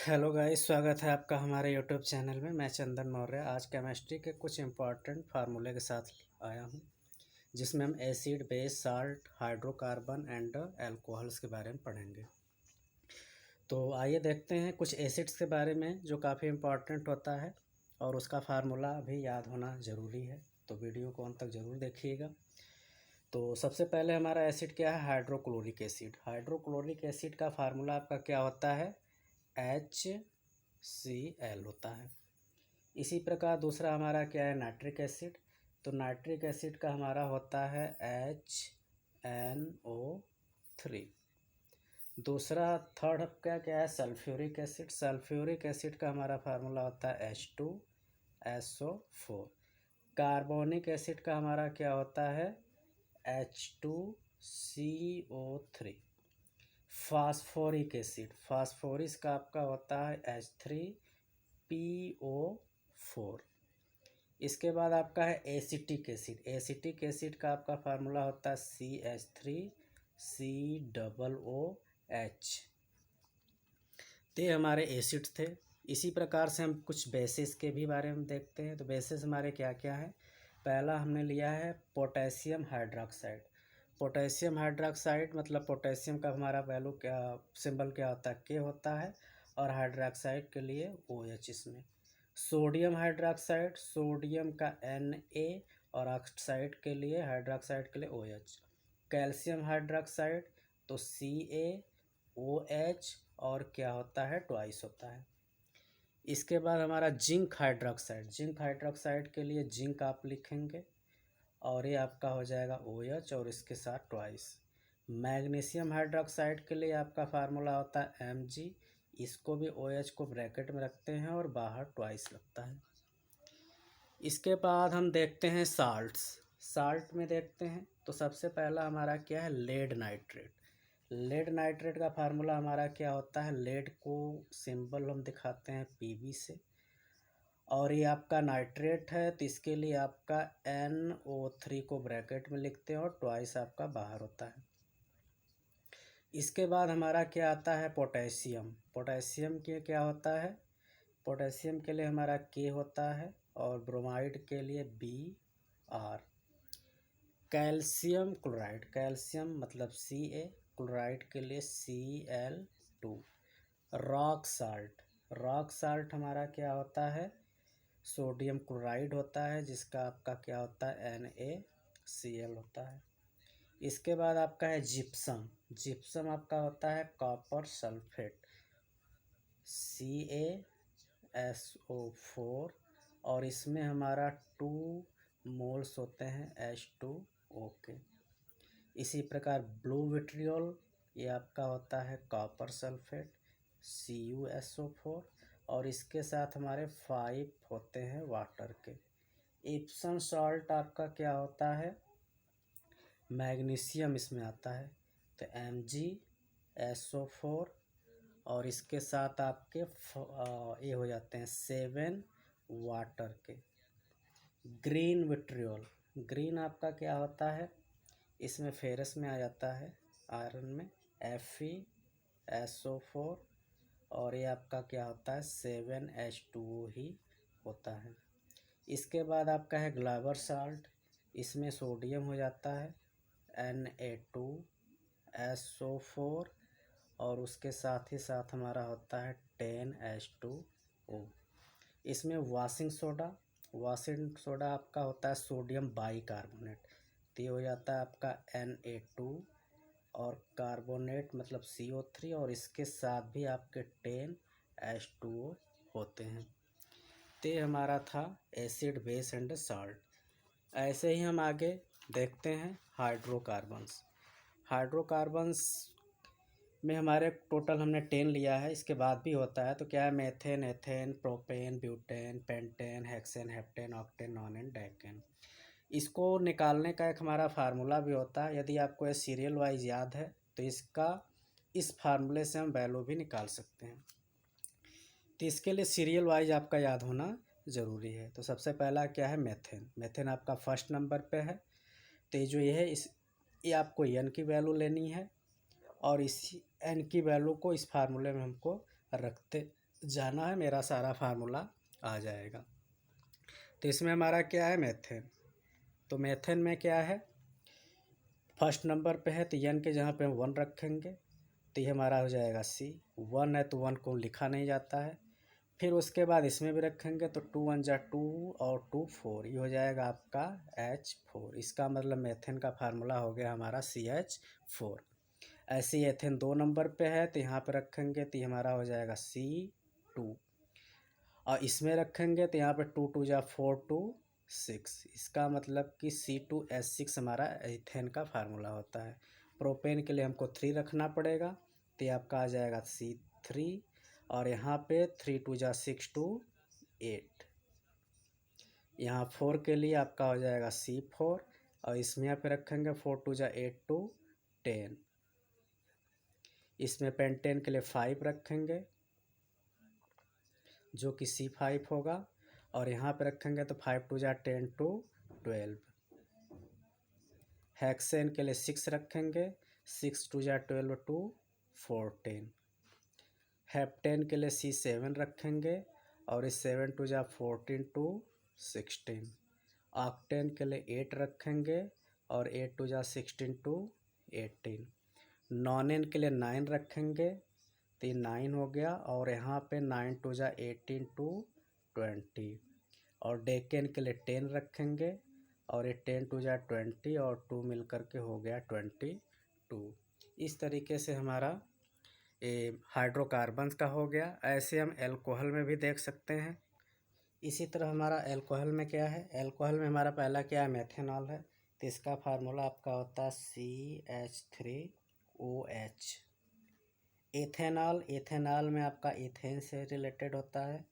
Hello guys, स्वागत है आपका हमारे यूट्यूब चैनल में। मैं चंदन मौर्य आज केमिस्ट्री के कुछ इम्पॉर्टेंट फार्मूले के साथ आया हूं, जिसमें हम acid, base, salt, hydrocarbon and alcohols के बारे में पढ़ेंगे। तो आइए देखते हैं कुछ एसिड्स के बारे में जो काफ़ी इम्पॉर्टेंट होता है और उसका फार्मूला भी याद होना ज़रूरी है। तो वीडियो को अंत तक ज़रूर देखिएगा। तो सबसे पहले हमारा एसिड क्या है? Hydrochloric acid. हाइड्रोक्लोरिक एसिड का फार्मूला आपका क्या होता है? HCl होता है। इसी प्रकार दूसरा हमारा क्या है? Nitric acid. तो नाइट्रिक एसिड का हमारा होता है HNO3। दूसरा थर्ड क्या क्या है? Sulphuric acid. सल्फ्यूरिक एसिड का हमारा फार्मूला होता है H2SO4। कार्बोनिक एसिड का हमारा क्या होता है? H2CO3। फास्फोरिक एसिड, फास्फोरिस का आपका होता है H3PO4। इसके बाद आपका है एसिटिक एसिड। एसिटिक एसिड का आपका फार्मूला होता है CH3COOH। ते हमारे एसिड थे। इसी प्रकार से हम कुछ बेसिस के भी बारे में देखते हैं। तो बेसिस हमारे क्या क्या है? पहला हमने लिया है पोटेशियम हाइड्रोक्साइड। पोटेशियम हाइड्रोक्साइड मतलब पोटेशियम का हमारा वैल्यू क्या, सिंबल क्या होता है? के होता है। और हाइड्रोक्साइड के लिए OH। इसमें सोडियम हाइड्रोक्साइड, सोडियम का Na और ऑक्साइड के लिए, हाइड्रोक्साइड के लिए OH। कैल्शियम हाइड्रोक्साइड तो CaOH और क्या होता है? ट्वाइस होता है। इसके बाद हमारा जिंक हाइड्रोक्साइड। जिंक हाइड्रोक्साइड के लिए जिंक आप लिखेंगे और ये आपका हो जाएगा OH और इसके साथ ट्वाइस। मैग्नीशियम हाइड्रोक्साइड के लिए आपका फार्मूला होता है Mg। इसको भी OH को ब्रैकेट में रखते हैं और बाहर ट्वाइस लगता है। इसके बाद हम देखते हैं साल्ट्स। साल्ट में देखते हैं तो सबसे पहला हमारा क्या है? Lead nitrate. लेड नाइट्रेट का फार्मूला हमारा क्या होता है? लेड को सिंबल हम दिखाते हैं Pb से, और ये आपका नाइट्रेट है तो इसके लिए आपका NO3 को ब्रैकेट में लिखते हैं और ट्वाइस आपका बाहर होता है। इसके बाद हमारा क्या आता है? पोटेशियम। पोटेशियम के क्या होता है? पोटेशियम के लिए हमारा K होता है और ब्रोमाइड के लिए Br। कैल्शियम क्लोराइड, कैल्शियम मतलब Ca, क्लोराइड के लिए Cl2। Rock salt, rock salt हमारा क्या होता है? सोडियम क्लोराइड होता है जिसका आपका क्या होता है? NaCl होता है। इसके बाद आपका है जिप्सम। जिप्सम आपका होता है कॉपर सल्फेट, CaSO4 और इसमें हमारा 2 मोल्स होते हैं H2O के। इसी प्रकार ब्लू विट्रियोल, ये आपका होता है कॉपर सल्फेट CuSO4 और इसके साथ हमारे 5 होते हैं वाटर के। इप्सम सॉल्ट आपका क्या होता है? मैग्नीशियम इसमें आता है तो MgSO4 और इसके साथ आपके ये हो जाते हैं 7 वाटर के। ग्रीन विट्रियोल, ग्रीन आपका क्या होता है? इसमें फेरस में आ जाता है, आयरन में FeSO4 और ये आपका क्या होता है? 7H2O ही होता है। इसके बाद आपका है ग्लाबर साल्ट। इसमें सोडियम हो जाता है Na2SO4 और उसके साथ ही साथ हमारा होता है 10H2O। इसमें वाशिंग सोडा, वाशिंग सोडा आपका होता है सोडियम बाइकार्बोनेट, तो ये हो जाता है आपका Na2 और कार्बोनेट मतलब CO3 और इसके साथ भी आपके 10H2O होते हैं। ते हमारा था एसिड, बेस एंड साल्ट। ऐसे ही हम आगे देखते हैं हाइड्रोकार्बन्स। हाइड्रोकार्बन्स में हमारे टोटल हमने 10 लिया है, इसके बाद भी होता है। तो क्या है? Methane, ethane, propane, butane, pentane, hexane, heptane, octane, nonane, decane. इसको निकालने का एक हमारा फार्मूला भी होता है। यदि आपको ये सीरियल वाइज याद है तो इसका इस फार्मूले से हम वैल्यू भी निकाल सकते हैं। तो इसके लिए सीरियल वाइज आपका याद होना ज़रूरी है। तो सबसे पहला क्या है? मेथेन। मेथेन आपका फर्स्ट नंबर पे है। तो ये जो ये है ये आपको n की वैल्यू लेनी है और इस n की वैल्यू को इस फार्मूले में हमको रखते जाना है, मेरा सारा फार्मूला आ जाएगा। तो इसमें हमारा क्या है, मेथेन। तो मेथेन में क्या है, फर्स्ट नंबर पे है तो एन के जहाँ पे हम 1 रखेंगे तो ये हमारा हो जाएगा सी। 1 है तो 1 को लिखा नहीं जाता है। फिर उसके बाद इसमें भी रखेंगे तो 2 1 जा 2 और 2 4, ये हो जाएगा आपका H4। इसका मतलब मेथेन का फार्मूला हो गया हमारा CH4। ऐसे ही एथेन 2 नंबर पे है तो यहाँ पे रखेंगे तो ये हमारा हो जाएगा C2। और इसमें रखेंगे तो यहाँ पे 2 2 जा 4 2 6, इसका मतलब कि C2H6 हमारा एथेन का फार्मूला होता है। प्रोपेन के लिए हमको 3 रखना पड़ेगा तो ये आपका आ जाएगा C3। और यहाँ पे 3 2 जा 6 2 8, यहाँ 4 के लिए आपका हो जाएगा C4। और इसमें यहाँ पे रखेंगे 4 2 जा 8 2 10, इसमें पेंटेन के लिए 5 रखेंगे जो कि C5 होगा। और यहाँ पे रखेंगे तो 5 2 जा 10 2 12। हेक्सेन के लिए 6 रखेंगे, 6 2 जा 12 2 14। हेप्टेन के लिए C7 रखेंगे और इस 7 2 जा 14 2 16। ऑक्टेन के लिए 8 रखेंगे और 8 2 जा 16 2 18। नॉनेन के लिए 9 रखेंगे तो ये 9 हो गया। और यहाँ पे 9 2 जा 18 2 20। और डेकेन के लिए 10 रखेंगे और ये 10 2 जा 20 और 2 मिल करके हो गया 22। इस तरीके से हमारा ये हाइड्रोकार्बन्स का हो गया। ऐसे हम एल्कोहल में भी देख सकते हैं। इसी तरह हमारा एल्कोहल में क्या है, एल्कोहल में हमारा पहला क्या है, मेथेनॉल है। तो इसका फार्मूला आपका होता है CH3OH। एथेनॉल, एथेनॉल में आपका इथेन से रिलेटेड होता है।